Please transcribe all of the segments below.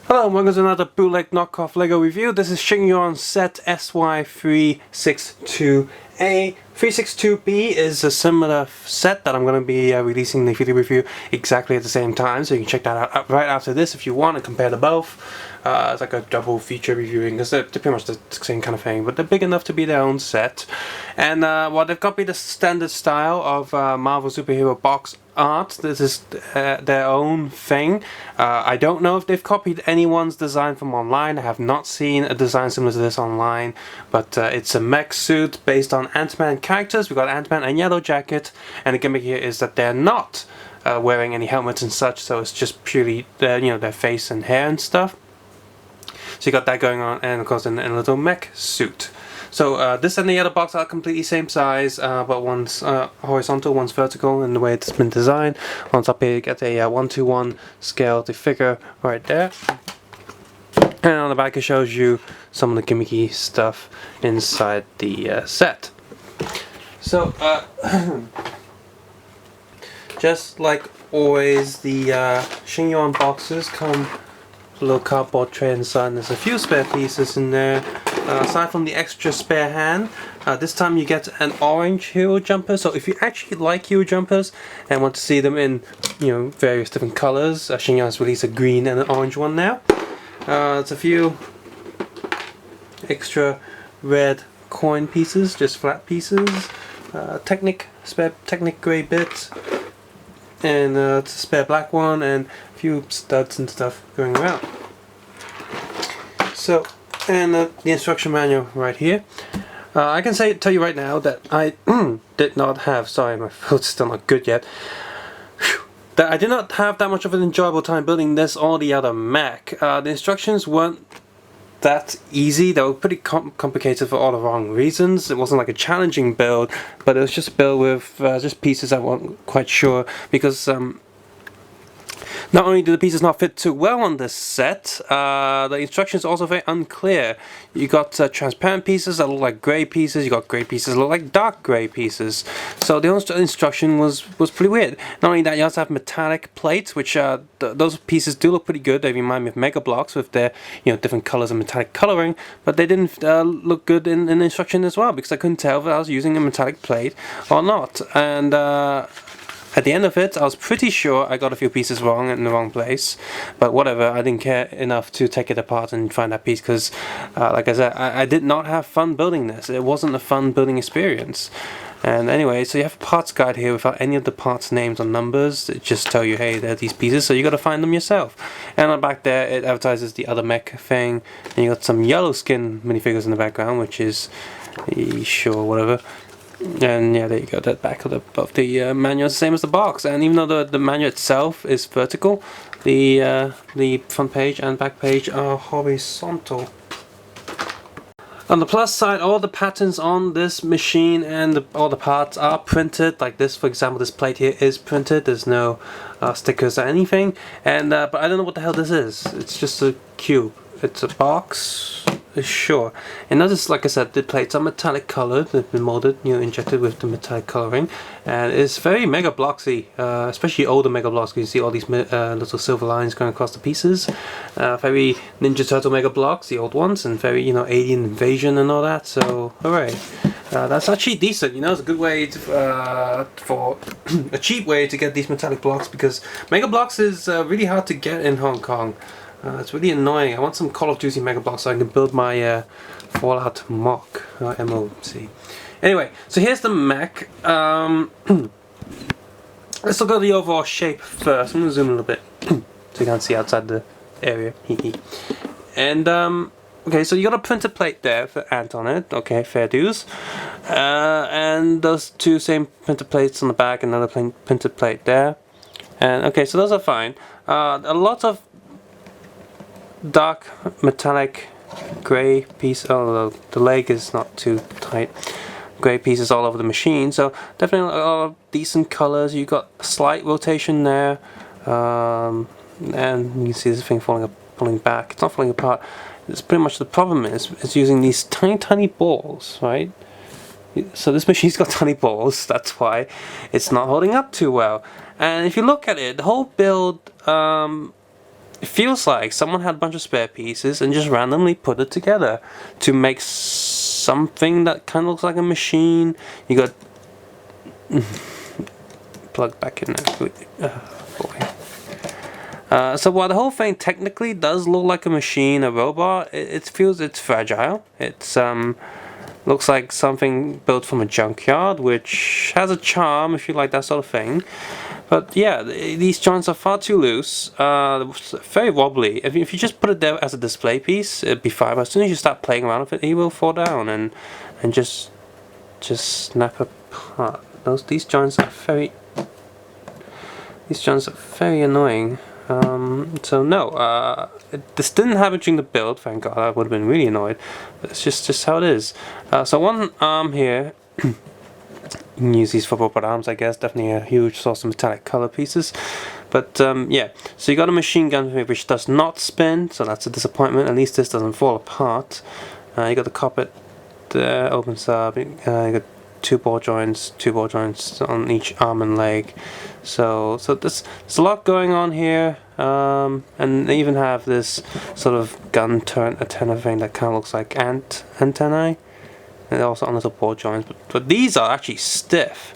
Hello and welcome to another bootleg knockoff LEGO review. This is Sheng Yuan set SY362A. 362B is a similar set that I'm going to be releasing the video review exactly at the same time, so you can check that out right after this if you want and compare the both. It's like a double feature reviewing because they're pretty much the same kind of thing, but they're big enough to be their own set. And well, they've copied the standard style of Marvel superhero box art. This is their own thing. I don't know if they've copied anyone's design from online. I have not seen a design similar to this online, but it's a mech suit based on Antman characters. We've got Antman and Yellow Jacket, and the gimmick here is that they're not wearing any helmets and such, so it's just purely their face and hair and stuff. So you got that going on, and of course in a little mech suit. So this and the other box are completely same size, but one's horizontal, one's vertical in the way it's been designed. On top here you get a 1:1 scale to figure right there. And on the back it shows you some of the gimmicky stuff inside the set. So just like always, the Sheng Yuan boxes come with a little cardboard tray inside, and there's a few spare pieces in there. Aside from the extra spare hand, this time you get an orange hero jumper. So if you actually like hero jumpers and want to see them in various different colors, Sheng Yuan has released a green and an orange one now. There's a few extra red coin pieces, just flat pieces, spare Technic grey bit, and a spare black one, and a few studs and stuff going around. So, and the instruction manual right here. I can tell you right now that I did not have, sorry my throat's still not good yet, that I did not have that much of an enjoyable time building this or the other mech. The instructions weren't that easy. They were pretty complicated for all the wrong reasons. It wasn't like a challenging build, but it was just a build with just pieces I wasn't quite sure, because not only do the pieces not fit too well on this set, the instructions are also very unclear. You got transparent pieces that look like grey pieces, you got grey pieces that look like dark grey pieces. So the instruction was pretty weird. Not only that, you also have metallic plates, which those pieces do look pretty good. They remind me of Mega Blocks with their different colours and metallic colouring, but they didn't look good in the instruction as well, because I couldn't tell if I was using a metallic plate or not. And at the end of it, I was pretty sure I got a few pieces wrong in the wrong place, but whatever, I didn't care enough to take it apart and find that piece, because like I said, I did not have fun building this. It wasn't a fun building experience. And anyway, so you have a parts guide here without any of the parts names or numbers. It just tell you, hey, there are these pieces, so you got to find them yourself. And on the back there, it advertises the other mech thing, and you got some yellow skin minifigures in the background, which is sure, whatever. And yeah, there you go, that back of the manual is the same as the box, and even though the manual itself is vertical, the front page and back page are horizontal. On the plus side, all the patterns on this machine and all the parts are printed. Like this, for example, this plate here is printed. There's no stickers or anything, and but I don't know what the hell this is. It's just a cube. It's a box. Sure. And notice, like I said, the plates are metallic colored. They've been molded, injected with the metallic coloring, and it's very Mega Blocksy, especially older Mega Blocks. You see all these little silver lines going across the pieces. Very Ninja Turtle Mega Blocks, the old ones, and very Alien Invasion and all that. So, hooray! That's actually decent. It's a good way to, for a cheap way to get these metallic blocks, because Mega Blocks is really hard to get in Hong Kong. It's really annoying. I want some Call of Duty Mega Blocks so I can build my Fallout Mock MOC. Anyway, so here's the mech. Let's look at the overall shape first. I'm going to zoom in a little bit so you can't see outside the area. And okay, so you got a printed plate there for Ant on it. Okay, fair dues. And those two same printed plates on the back, another printed plate there. And okay, so those are fine. A lot of dark metallic grey piece. Oh, the leg is not too tight. Grey pieces all over the machine, so definitely a lot of decent colors. You got a slight rotation there, and you can see this thing falling back. It's not falling apart. It's pretty much the problem is using these tiny balls, right? So this machine's got tiny balls. That's why it's not holding up too well. And if you look at it, the whole build it feels like someone had a bunch of spare pieces and just randomly put it together to make something that kind of looks like a machine. You got plug back in there. So while the whole thing technically does look like a machine, a robot, it feels it's fragile. It's looks like something built from a junkyard, which has a charm if you like that sort of thing. But yeah, these joints are far too loose, very wobbly. If you just put it there as a display piece, it'd be fine. But as soon as you start playing around with it, it will fall down and just snap apart. These joints are very annoying. So no, this didn't happen during the build, thank God. I would have been really annoyed, but it's just how it is. So one arm here, you can use these for robot arms, I guess. Definitely a huge source of metallic color pieces. But yeah, so you got a machine gun which does not spin, so that's a disappointment. At least this doesn't fall apart. You got the cockpit there, opens up. You got two ball joints on each arm and leg. So there's a lot going on here, and they even have this sort of gun turn antenna thing that kind of looks like antennae, and also on little ball joints. But these are actually stiff,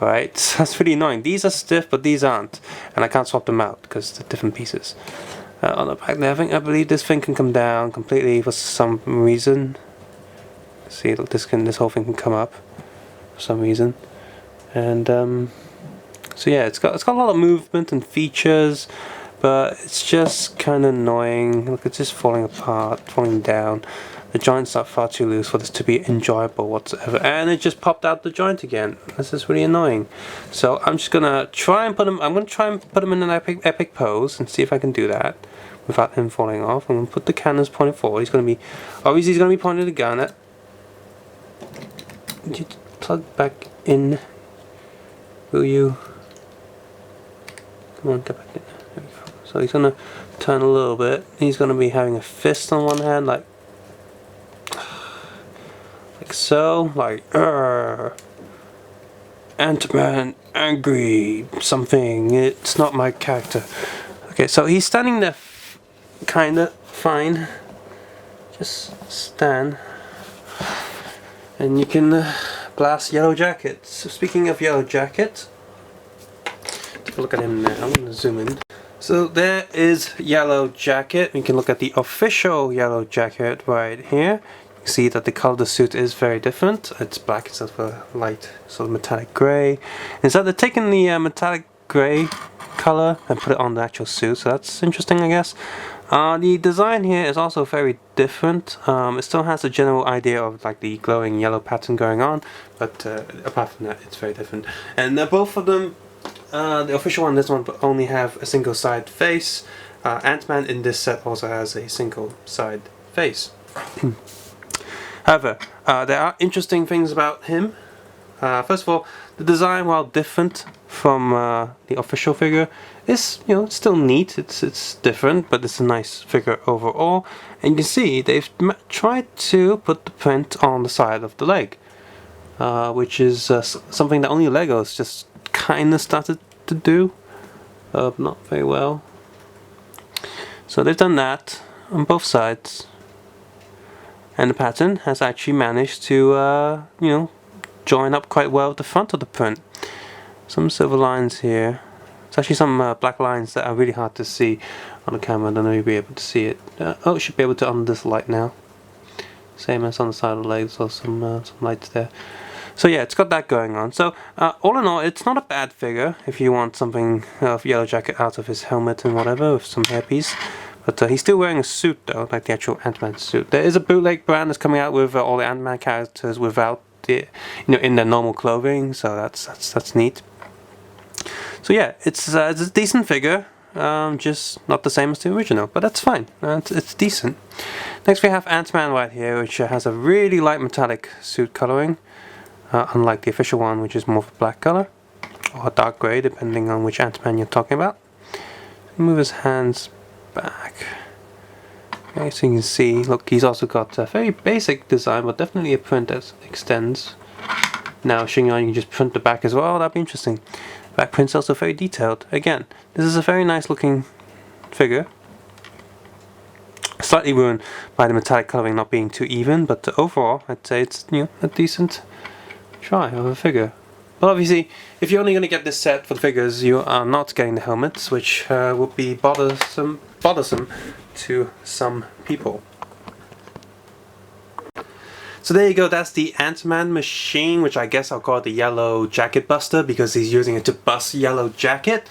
right? So that's pretty annoying. These are stiff, but these aren't, and I can't swap them out because they're different pieces. On the back there, I believe this thing can come down completely for some reason. See, look, this whole thing can come up for some reason, and so yeah, it's got a lot of movement and features, but it's just kind of annoying. Look, it's just falling apart, falling down. The joints are far too loose for this to be enjoyable whatsoever, and it just popped out the joint again. This is really annoying. So I'm just gonna try and put him. I'm gonna try and put him in an epic pose and see if I can do that without him falling off. I'm gonna put the cannons pointed forward. He's gonna be pointing the gun at. You plug back in, will you? Come on, get back in. There we go. So he's gonna turn a little bit. He's gonna be having a fist on one hand, like so, like Antman, angry, something. It's not my character. Okay, so he's standing there, kinda fine. Just stand, and you can blast Yellow Jacket. So speaking of Yellow Jacket, take a look at him now. I'm gonna zoom in. So there is Yellow Jacket. You can look at the official Yellow Jacket right here. You can see that the color of the suit is very different. It's black instead of a light sort of metallic grey. Instead they're taking the metallic grey color and put it on the actual suit, so that's interesting, I guess. The design here is also very different. It still has a general idea of like the glowing yellow pattern going on, but apart from that, it's very different. And both of them, the official one, this one, only have a single side face. Antman in this set also has a single side face. However, there are interesting things about him. First of all, the design, while different from the official figure, is, you know, it's still neat. It's different, but it's a nice figure overall. And you can see they've tried to put the print on the side of the leg, which is something that only Legos just kind of started to do, not very well. So they've done that on both sides, and the pattern has actually managed to, you know, join up quite well with the front of the print. Some silver lines here. It's actually some black lines that are really hard to see on the camera. I don't know if you'll be able to see it. Oh, you should be able to under this light now. Same as on the side of the legs, or some lights there. So yeah, it's got that going on. So all in all, it's not a bad figure if you want something of Yellow Jacket out of his helmet and whatever, with some hairpiece. But he's still wearing a suit though, like the actual Antman suit. There is a bootleg brand that's coming out with all the Antman characters without the, you know, in their normal clothing. So that's neat. So yeah, it's a decent figure, just not the same as the original, but that's fine. It's decent. Next we have Antman right here, which has a really light metallic suit coloring, unlike the official one, which is more of a black color or dark grey, depending on which Antman you're talking about. Move his hands back. Okay, so you can see, look, he's also got a very basic design, but definitely a print that extends. Now, Sheng, you can just print the back as well. That'd be interesting. Back print's also very detailed. Again, this is a very nice looking figure. slightly ruined by the metallic coloring not being too even, but overall I'd say it's, you know, a decent try of a figure. But obviously, if you're only going to get this set for the figures, you are not getting the helmets, which would be bothersome to some people. So there you go, that's the Antman machine, which I guess I'll call it the Yellow Jacket Buster because he's using it to bust Yellow Jacket.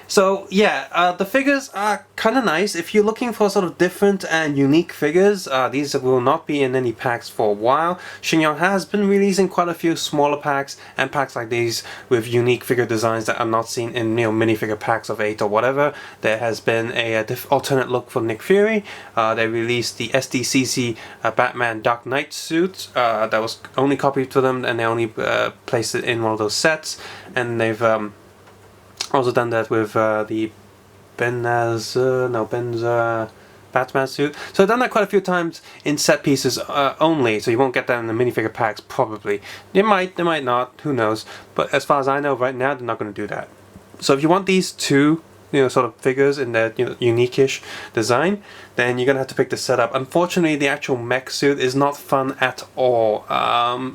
So yeah, the figures are kind of nice. If you're looking for sort of different and unique figures, these will not be in any packs for a while. Sheng has been releasing quite a few smaller packs and packs like these with unique figure designs that are not seen in, you know, minifigure packs of 8 or whatever. There has been a alternate look for Nick Fury. They released the SDCC Batman Dark Knight suit that was only copied to them, and they only placed it in one of those sets. And they've also done that with the Ben's Batman suit. So I've done that quite a few times in set pieces only, so you won't get that in the minifigure packs probably. They might not, who knows. But as far as I know right now, they're not going to do that. So if you want these two, you know, sort of figures in their, you know, unique-ish design, then you're gonna have to pick the setup. Unfortunately, the actual mech suit is not fun at all.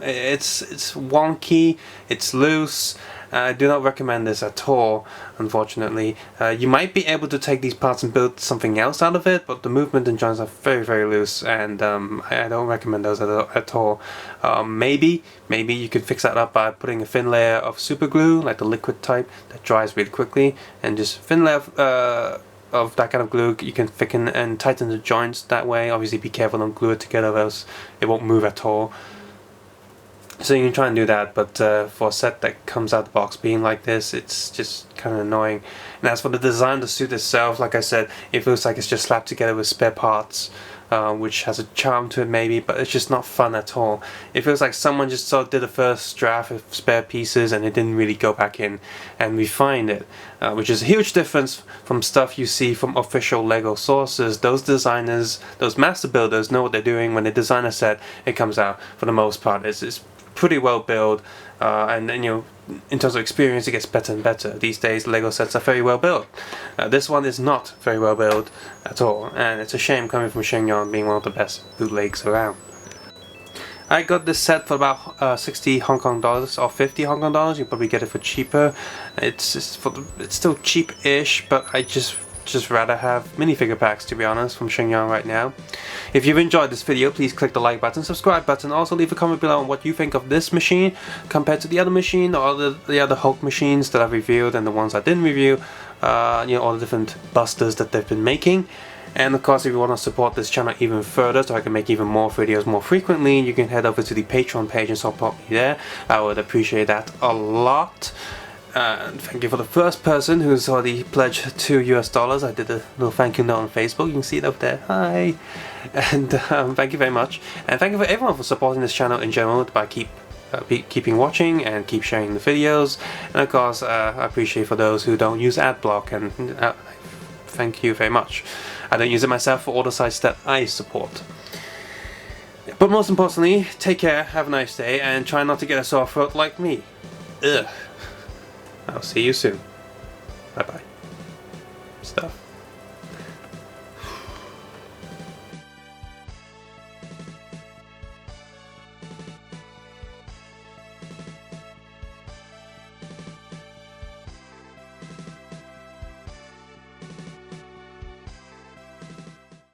It's wonky, it's loose. I do not recommend this at all, unfortunately. You might be able to take these parts and build something else out of it, but the movement and joints are very, very loose, and I don't recommend those at all. Maybe you could fix that up by putting a thin layer of super glue, like the liquid type, that dries really quickly, and just thin layer of that kind of glue. You can thicken and tighten the joints that way. Obviously be careful, don't glue it together, else it won't move at all. So you can try and do that, but for a set that comes out the box being like this, it's just kind of annoying. And as for the design of the suit itself, like I said, it looks like it's just slapped together with spare parts, which has a charm to it maybe, but it's just not fun at all. It feels like someone just sort of did a first draft of spare pieces and it didn't really go back in and refine it, which is a huge difference from stuff you see from official LEGO sources. Those designers, those master builders know what they're doing. When they design a set, it comes out, for the most part, it's pretty well built, and you know, in terms of experience, it gets better and better. These days, LEGO sets are very well built. This one is not very well built at all, and it's a shame coming from Sheng being one of the best bootlegs around. I got this set for about 60 Hong Kong dollars or 50 Hong Kong dollars. You probably get it for cheaper. It's still cheap-ish, but I just rather have minifigure packs, to be honest, from Sheng right now. If you've enjoyed this video, please click the like button, subscribe button, also leave a comment below on what you think of this machine compared to the other machine or the other Hulk machines that I've reviewed and the ones I didn't review, you know, all the different busters that they've been making. And of course, if you want to support this channel even further so I can make even more videos more frequently, you can head over to the Patreon page and support me there. I would appreciate that a lot. Thank you for the first person who's already pledged $2 US. I did a little thank you note on Facebook. You can see it up there. Hi! And thank you very much. And thank you for everyone for supporting this channel in general by keeping watching and keep sharing the videos. And of course, I appreciate for those who don't use AdBlock, and thank you very much. I don't use it myself for all the sites that I support. But most importantly, take care, have a nice day, and try not to get a sore throat like me. Ugh. I'll see you soon. Bye bye. Stuff.